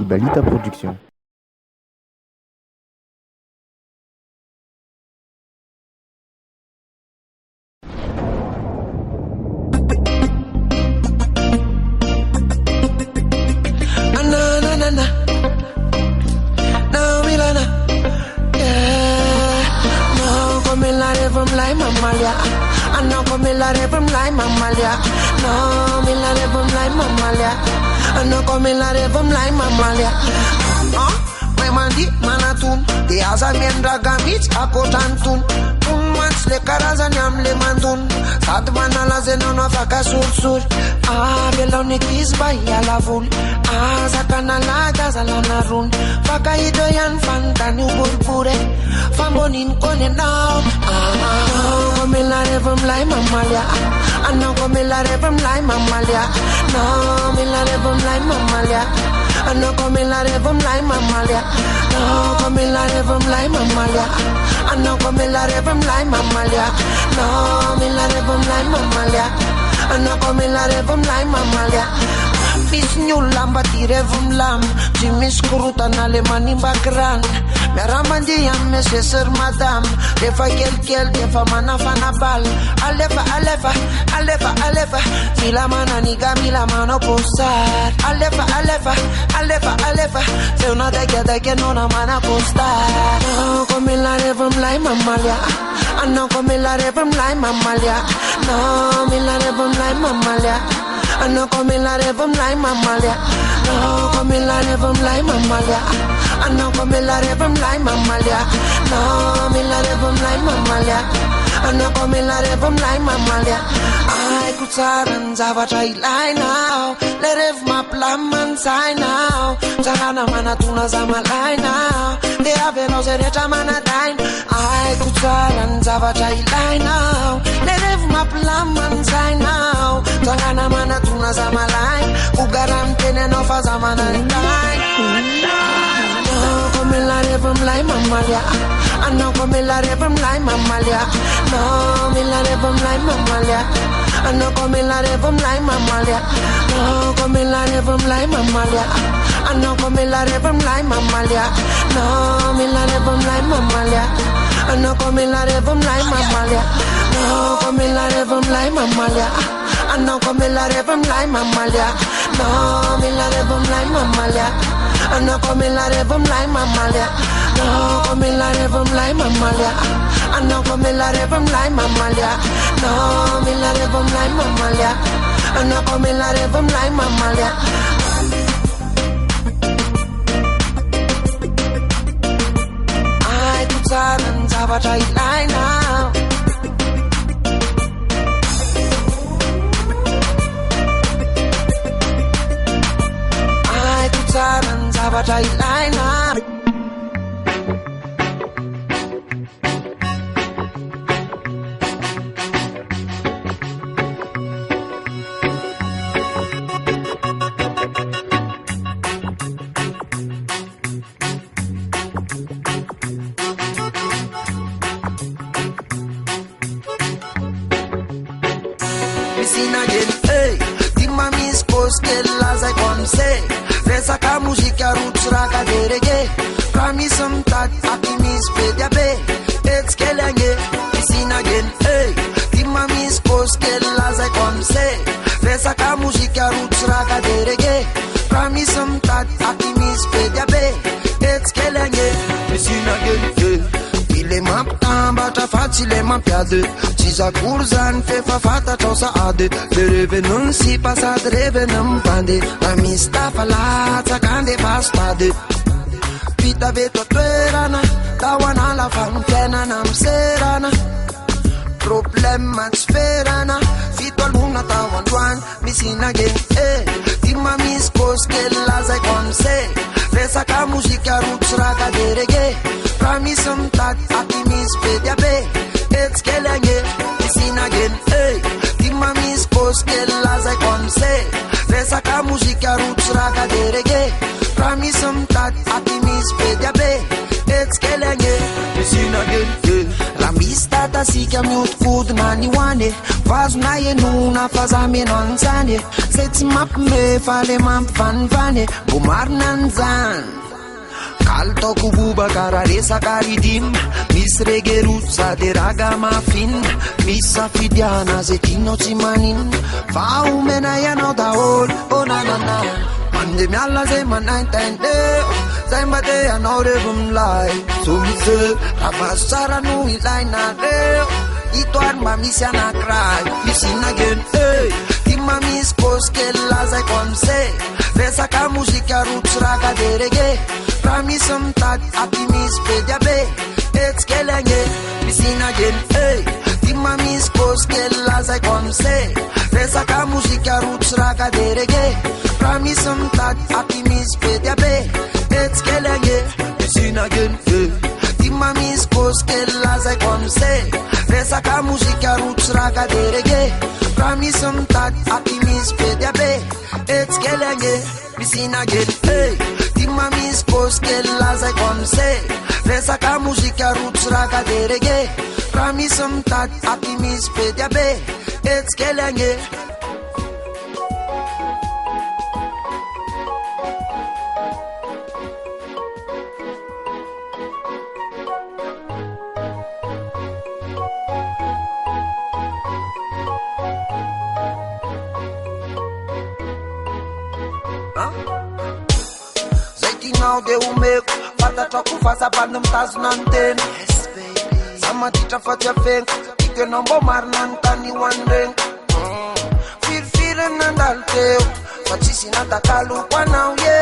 Ibalita Production. De azi am dragamici acotantun un mans le carazani am le mandun sad manala zenono faca sursur belone kisba ya lavul zakana la gaza la narun faca idoyan fantani burbure fambonin kone now come la revam lai mamalia anno come la revam lai mamalia no me la revam lai mamalia anno come la revam lai mamalia no come la revam lai mamalia anno come la revam lai mamalia no me la revam lai mamalia anno come la revam lai mamalia bis nyulam batire vum lam jimis kurutan ale manim bakran meramandi yam meser madam de fa kel de fa mana fana bal alefa alefa alefa alefa mila mana niga mila mano posar alefa alefa alefa alefa se una de que no na mana postar no come la revam lai mamalia no come la revam lai mamalia no me la revam lai mamalia no come la revam lai mamalia no come la revam lai mamalia no come la revam lai mamalia no me la revam lai mamalia no come la revam lai mamalia ai kutsaran zavatrai lai now let rev ma plaman sai now zana mana tuna zama lai now de avelo sereta mana dai ai kutsaran zavatrai lai now let rev ma plaman sai now zana mana tuna zama lai ugaram tene no fa zama dai come la revam lai mamalia no come la revam lai mamalia no me la revam lai mamalia no come la revam lai mamalia no come la revam lai mamalia no come la revam lai mamalia no me la revam lai mamalia no come la revam lai mamalia no come la revam lai mamalia no come la revam lai mamalia no me la revam lai mamalia no come la revam lai mamalia no come la revam lai mamalia no come la revam lai mamalia no me la revam lai mamalia no come la revam lai mamalia ai tu tsaran zavatrai lai now ai tu tsaran zavatrai lai now música roots raga de reggae Prami some tat akimis pedia be It's kelenge Listen again hey Tima mis pos kel as I come say Resa ka música roots raga de reggae Prami some tat akimis pedia be It's kelenge Listen again hey Ile map tamba ta facile ma piade Cisa curzan fe fa fata cosa ade Le revenun si passat revenum pande Amista falata cande pastade Vita veto tuerana Tawana la fanfena nam serana Problema sferana Fito al luna tawan tuan Missing again eh Tima mis pos que las I come say Resa ka musica roots raga de reggae Prami some tat akimis pedia be It's kelenge Listen again hey Tima mis pos que las I come say Resa ka musica roots raga de reggae Prami some tat akimis pedia be It's kelenge Listen again hey La mista ta si Tsika mihodinkodina ny hoany vazona enona fa za meno an'izany zay tsy mampime fa le mampivanivany mbo marina an'izany kalitaoko bobaka raha resaka ridinina misy regeroto sady raga mafinina misy safidiana zay tianao tsy maninona fa omena ianao daholo nanana mandeha miala zay manaintaindeo zay mba te anao revo milay somise ravazo tsara no ilainareo itoary mba misy anankiray misy inageny tima misy koskely lazaiko am'zay resaka mozika rotsy raga de rege raha misy mitady aty misy be diabe etsikelegny misy inageny tima misy koskely lazaiko am'zay resaka mozika rotsy raga de rege raha misy mitady aty misy be diabe etsikelegny misy inageny tima misy koskely lazaiko am'zay resaka mozika rotsy raga de rege raha misy mitady aty misy be diabe etsikelegny misy inageny tima misy koskely lazaiko am'zay resaka mozika rotsy raga de rege raha misy mitady aty misy be diabe etsikelegny de umeko fatatrako fasabany mitazona ny tena za maditra fa tsy afenko tikenao mbo marina ny tany hoanireny firifiriny nandalo teo fa tsisy natakaloko anao ye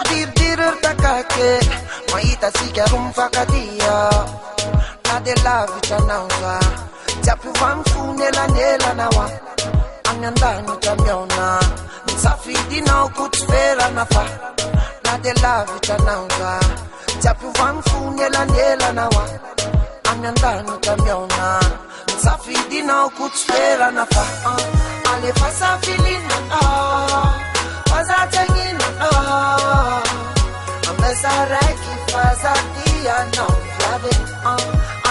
diridiry ry takake mahita sika ro mifakatia na de lavitranao za tsy ampiovany fony elanelanaoa any an-danitra miaona nisafidinao ko tsy verana fa de lavitranao za tsy ampiovany fony elanelanaoa any an-danitra miaona nisafidinao ko tsy verana fa alefa safilina fa za tsy agnina amesa raiky fa za tianao viave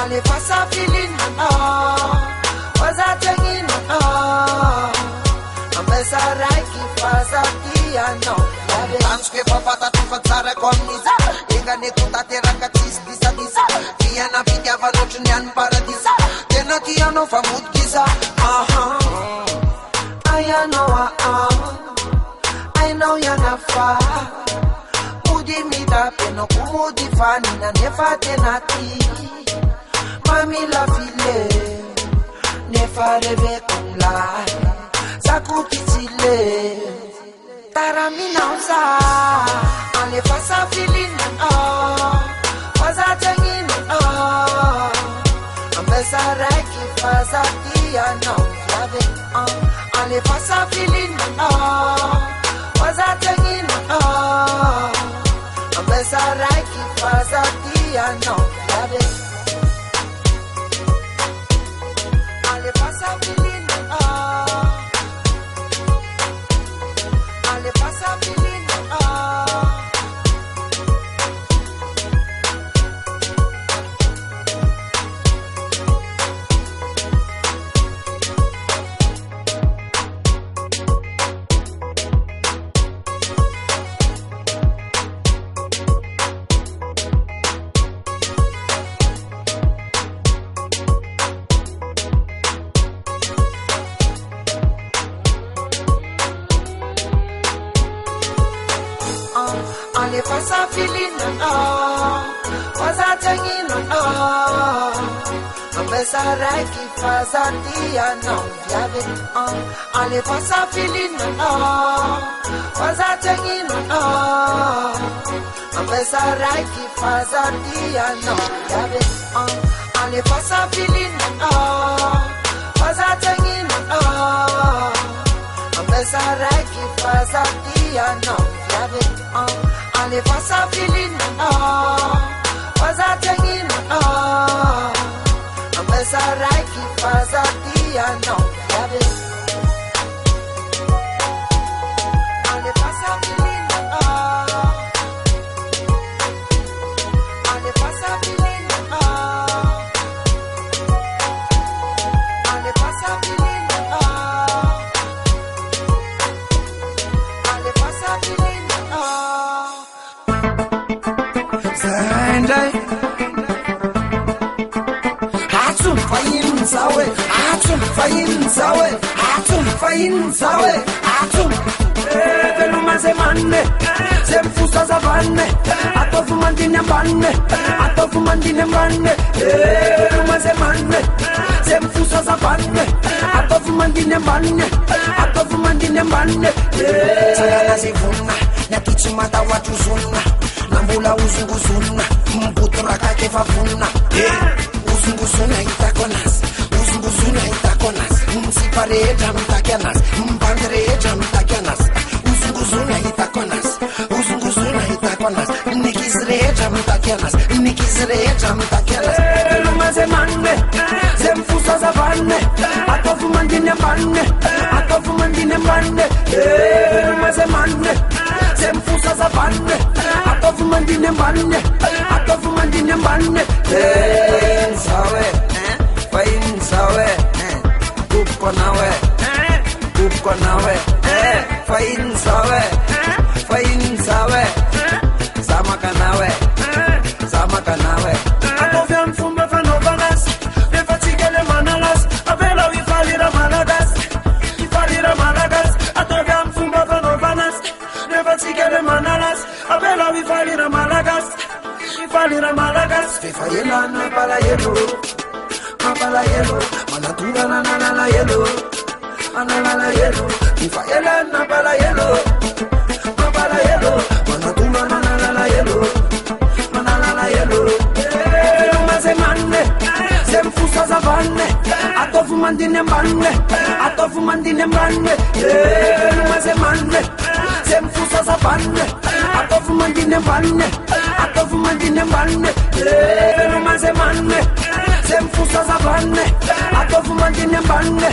alefa safilina fa za tsy agnina amesa raiky fa za tianao Tansuke papata tufa tsara kwa mniza Ingane kutateraka tsisi disa Tiana vidya vanotru nyan paradisa Tena tiano fa mutkiza I know I know yanafa Mudi mida peno kumudi fani na nefa tenati Mami la file Nefa reve kumlai Sakutitile Taraminauza alefa safilina faza tengina ambesa raki faza tiana viave alefa safilina faza tengina ambesa raki faza tiana viave alefa safilina Fasa filina fasa tengina ambesa raki fasa tiana viave ale fasa filina fasa tengina ambesa raki fasa tiana viave ale fasa filina fasa tengina ambesa raki fasa tiana viave ale fasa filina faza tengina ambesa raki faza tiana viave ale fasa filina ale fasa filina Zandai Hatsum fayin sawe Hatsum fayin sawe Hatsum fayin sawe Hatsum Velu maze manne Zemfusa zavanne Atofu mandine manne Atofu mandine manne Velu maze manne Zemfusa zavanne Atofu mandine manne Atofu mandine manne Sayana zivuna Nyatichimata watu zuna Nambula uzunguzuna Mbutura kake vavuna Uzunguzuna itakonas Uzunguzuna itakonas Msipareja mtakianas Mbandereja mtakianas Uzunguzuna itakonas Uzunguzuna itakonas Nikizreja mtakianas Nikizreja mtakianas Velumaze manne Zemfusa zavanne Atofu mandine manne Atofu mandine manne Velumaze manne Zemfusa zavanne Atofu mandine manne Atofu mandine manne Fayin sawe Fayin sawe Kupko nawe Kupko nawe Fayin sawe Fayin sawe Samaka nawe Samaka nawe Atofia mfumba fanovanas Nefatigele manalas Avela wifalira malagas Wifalira malagas Atofia mfumba fanovanas Nefatigele manalas Avela wifalira malagas Wifalira malagas Fefayela na pala yelo Apala yelo Manatura na na na yelo Anala yelo Fefayela na pala yelo Apala yelo Manatura na na yelo Anala yelo Velumaze manne Zemfusa zavanne Atofu mandine manne Atofu mandine manne Velumaze manne Zemfusa zavanne Atofu mandine manne Atofu mandine manne Velumaze manne Zemfusa zavanne Atofu mandine manne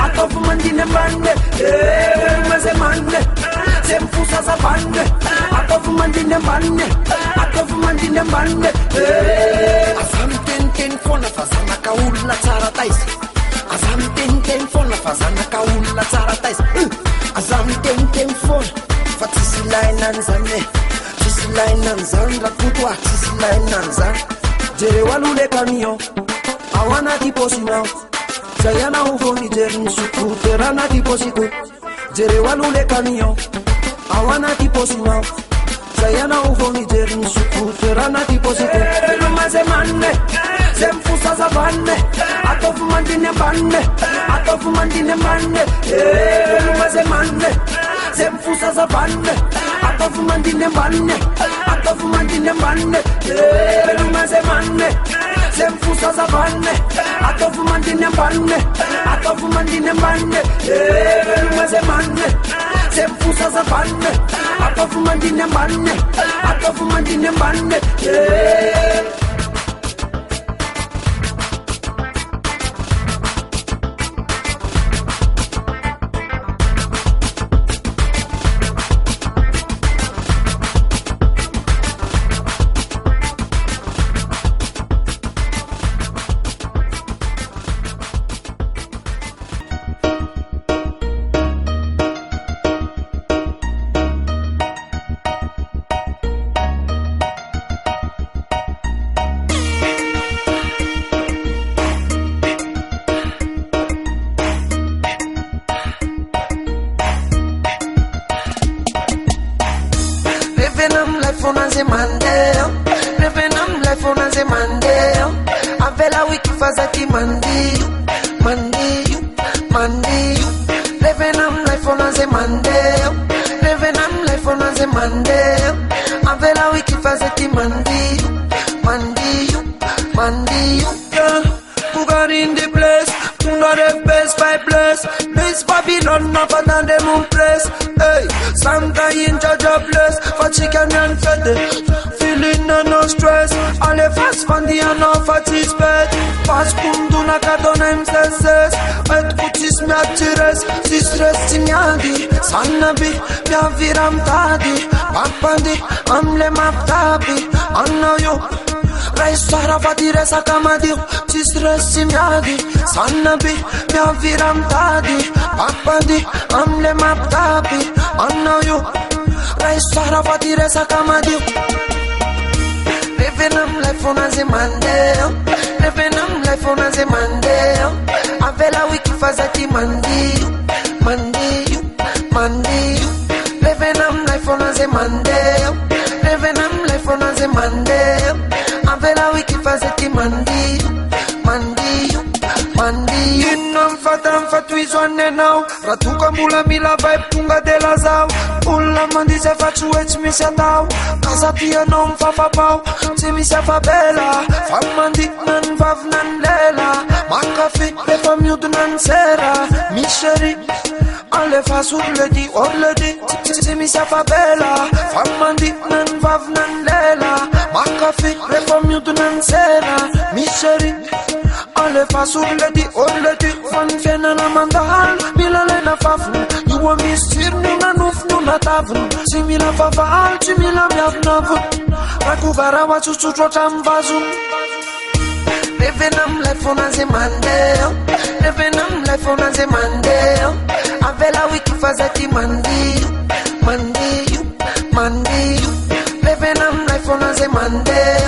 Atofu mandine manne Velumaze manne Zemfusa zavanne Atofu mandine manne Atofu mandine manne Azam ten fona fazana kaula tsara tais Azam ten fona fazana kaula tsara tais Azam ten fona Fatisi lainan zane Tisi lainan zan Rakutwa tisi lainan zan Jere walule kanyo Awana tiposi now Sayana ufoni jerin suku Terana tiposi ku Jere walule kanyo Awana tiposi now Sayana ufoni jerin suku Terana tiposi ku Velumaze manne Zemfusa zavanne Atofu mandine manne Atofu mandine manne Velumaze manne Zemfusa zavanne Atofu mandine manne Atofu mandine manne Velumaze manne Zemfusa zavanne Atofu mandine manne Atofu mandine manne Velumaze manne Zemfusa zavanne Atofu mandine manne Atofu mandine manne Avela wiki fazati mandiyu Mandiyu, mandiyu Revenam life on ze mandeyo Revenam life on ze mandeyo Avela wiki fazati mandiyu Mandiyu, mandiyu Who got in the place? Who got the best by place? Miss Babylon up and the moon place. Hey, some guy in charge of place for chicken and fete. Feeling no stress. All the fast fundy and no fatis bed. Fast kundu na kadona imseses. Et kutis mi atires. Si stress ti miadi. Sanabi mi aviram tadi. Papandi amle maptabi. Anna yo. Restara fatire sa kamadio. Si stress ti miadi. Sanabi mi aviram tadi. Papandi amle maptabi. Anna yo. Raisara fatiresa kamadio Revenam life on as a Monday Revenam life on as a Monday Avela wiki fazati Monday Revenam life on as a Monday Revenam life on as a Monday Avela wiki fazati Monday Inam fatam fatuizwane now Ratuka mula mila vibe tunga de la zau Ula mandi se facu eci mi se dau Casa tia non fa pau Si mi se fa bela Fa mandi nan vav nan lela Makafi le fam yud nan sera Mi chéri Ale fa sur le di Si mi se fa bela Fa mandi nan vav nan lela Makafi le fam yud nan sera Mi chéri Ale fa sur le di Fan fena na mandahal Mila le na fafnu Iwa mistir nu na nufnu na tavnu Si mila faval Si mila miav navun Rakuvara wa chuchu chotam vazun Revenam life on as a Monday Revenam life on as a Monday Avela wiki fazati Monday Revenam life on as a Monday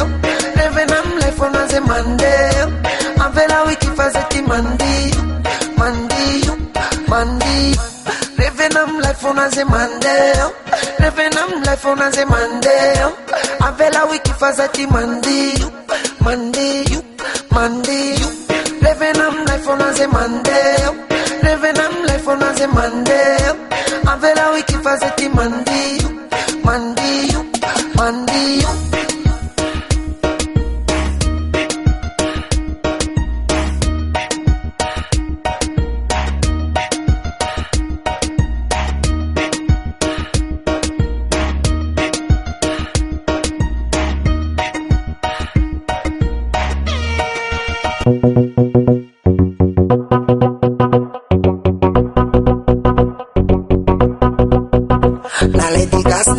Revenam life on as a Monday Avela wiki fazati Monday Revenam life on as a Monday Revenam life on as a Monday Avela wiki fazati Monday Revenam life on as a Monday Revenam life on as a Monday Avela wiki fazati Monday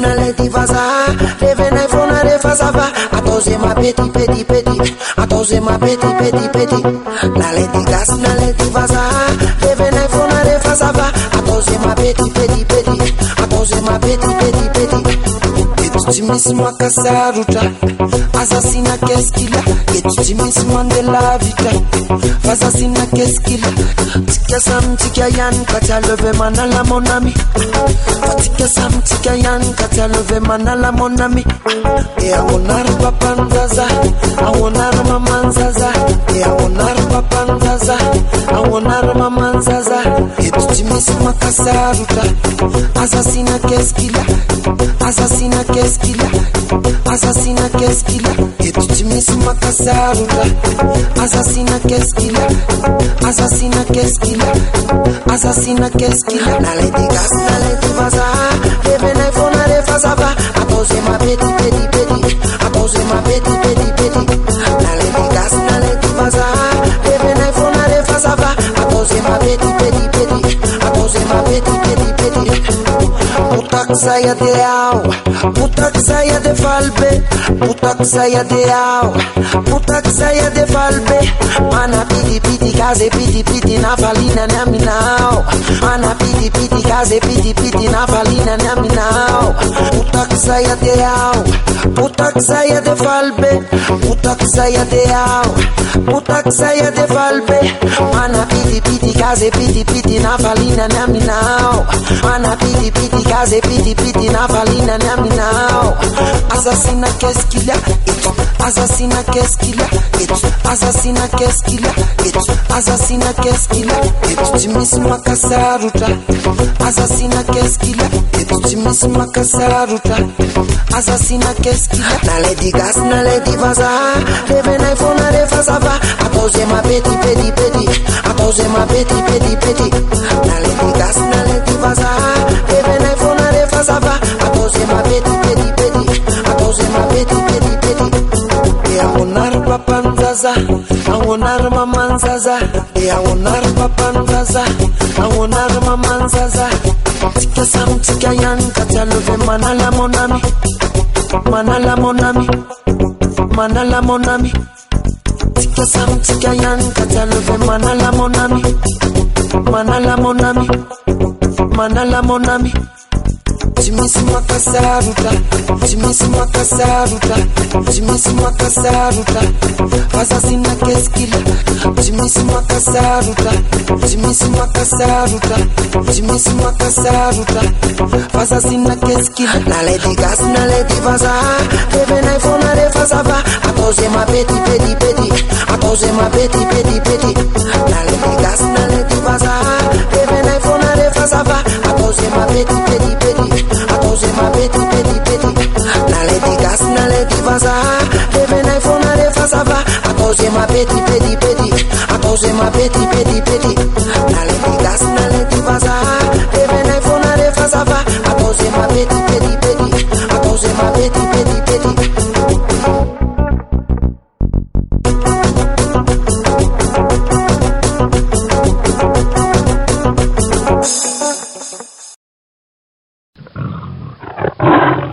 Naledi vaza Revenai fona refazava Atoze ma peti Atoze ma peti Naledi gas naledi vaza Revenai fona refazava Atoze ma peti Atoze ma peti Etutimisi kasaruta Assassina keskila Etutimisi de la vita Assassina keskila Tika sam tika yan Katia leve manala mon ami Tika sam tika yan Katia leve manala mon ami E awonar papanzaza Awonar mamanzaza E awonar papanzaza Awonar mamanzaza Etutimisi kasaruta Assassina keskila Assassina keskila Assassina keskila Etutimisi makasaruta Assassina keskila Assassina keskila Assassina keskila Naledi gas naledi vaza Revenai fona refazava Atoze ma peti Atoze ma peti Naledi gas naledi vaza Revenai fona refazava Atoze ma peti Atoze ma peti Putak saya de au Putak saya de falbe Putak saya de au Putak saya de falbe Mana piti kaze piti na falina na minao Mana piti kaze piti na falina na minao Putak saya de au Putak saya de falbe Putak saya de au Putak saya de falbe Mana piti kaze piti na falina na minao Mana piti kaze piti na falina na minao Assassina keskila Assassina keskila Assassina keskila Assassina keskila Etutimisi makasaruta Assassina keskila Etutimisi makasaruta Assassina keskila Naledi gas naledi vaza Revenai fona refazava Atoze ma peti Atoze ma peti Naledi gas naledi vaza Revenai fona refazava Atoze ma peti Atoze ma peti E awonar papanzaza Awonar mamanzaza E awonar papanzaza Awonar mamanzaza Tika sam tika yan Katia leve manala monami Manala monami Manala monami Tika sam tika yan Katia leve manala monami Manala monami Manala monami Timisi makasaruta, timisi makasaruta, timisi makasaruta, fasasina keskila. Timisi makasaruta, timisi makasaruta, timisi makasaruta, fasasina keskila. Na lady gas, na lady vaza, even iPhone na refasava. Atoze ma peti peti peti, atoze ma peti peti peti. Na lady gas, na lady vaza, even iPhone na refasava. Atoze ma peti peti peti, atoze ma peti peti peti. Na lady gas, na lady vaza, even iPhone na refasava. Atoze ma peti peti peti, atoze ma peti peti peti. Na lady gas, na lady vaza, even iPhone na refasava. Atoze ma peti peti peti, atoze ma peti peti peti.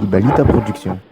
Ibalita Production.